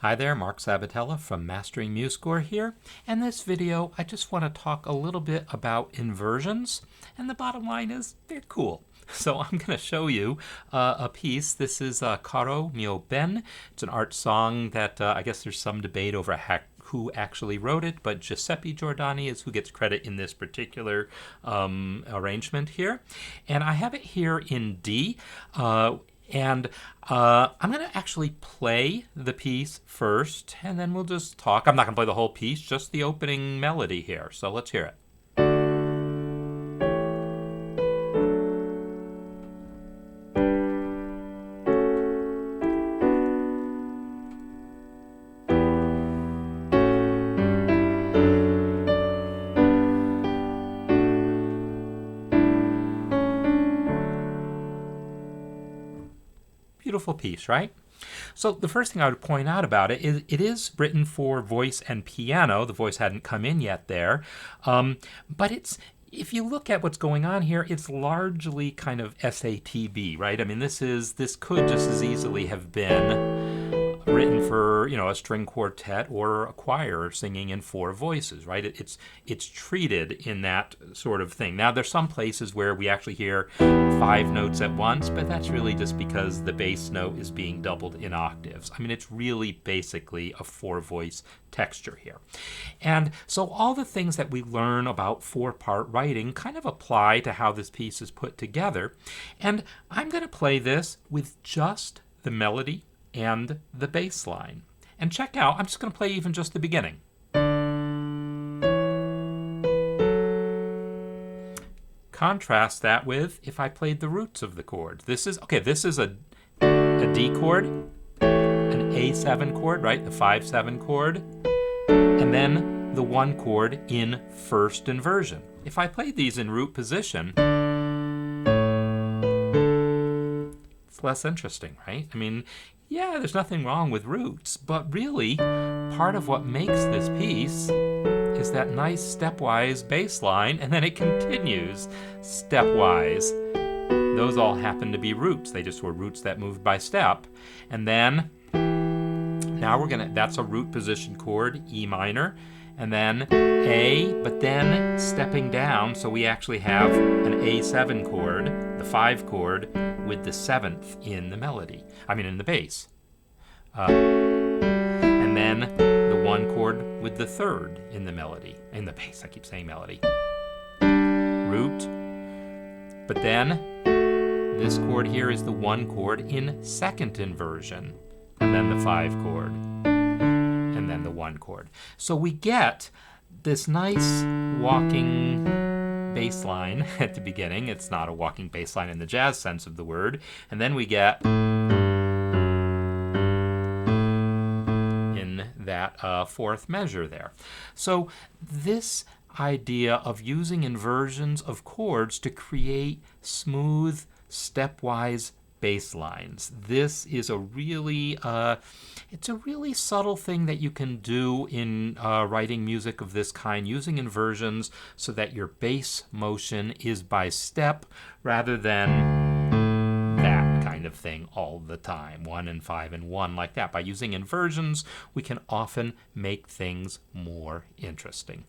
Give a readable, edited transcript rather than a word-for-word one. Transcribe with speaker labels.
Speaker 1: Hi there, Mark Sabatella from Mastering MuseScore here. In this video, I just want to talk a little bit about inversions, and the bottom line is they're cool. So I'm going to show you a piece. This is Caro Mio Ben. It's an art song that I guess there's some debate over who actually wrote it, but Giuseppe Giordani is who gets credit in this particular arrangement here. And I have it here in D. And I'm going to actually play the piece first, and then we'll just talk. I'm not going to play the whole piece, just the opening melody here. So let's hear it. Beautiful piece, right? So the first thing I would point out about it is it is written for voice and piano. The voice hadn't come in yet there. But if you look at what's going on here, it's largely kind of SATB, right? I mean, this could just as easily have been written for, a string quartet or a choir singing in four voices, right? It's treated in that sort of thing. Now, there's some places where we actually hear five notes at once, but that's really just because the bass note is being doubled in octaves. I mean, it's really basically a four-voice texture here. And so all the things that we learn about four-part writing kind of apply to how this piece is put together. And I'm going to play this with just the melody and the bass line. And check out, I'm just going to play even just the beginning. Contrast that with if I played the roots of the chords. This is a D chord, an A7 chord, right? The 5-7 chord, and then the 1 chord in first inversion. If I played these in root position, it's less interesting, right? I mean, yeah, there's nothing wrong with roots, but really, part of what makes this piece is that nice stepwise bass line, and then it continues stepwise. Those all happen to be roots. They just were roots that moved by step. And then, now that's a root position chord, E minor, and then A, but then stepping down, so we actually have an A7 chord, the 5 chord, with the 7th in the melody. In the bass. And then the 1 chord with the 3rd in the melody. In the bass, I keep saying melody. Root. But then this chord here is the 1 chord in second inversion. And then the 5 chord. And then the 1 chord. So we get this nice walking bass line at the beginning. It's not a walking bass line in the jazz sense of the word. And then we get in that fourth measure there. So this idea of using inversions of chords to create smooth, stepwise bass lines. This is a really subtle thing that you can do in writing music of this kind, using inversions so that your bass motion is by step rather than that kind of thing all the time, 1 and 5 and 1 like that. By using inversions, we can often make things more interesting.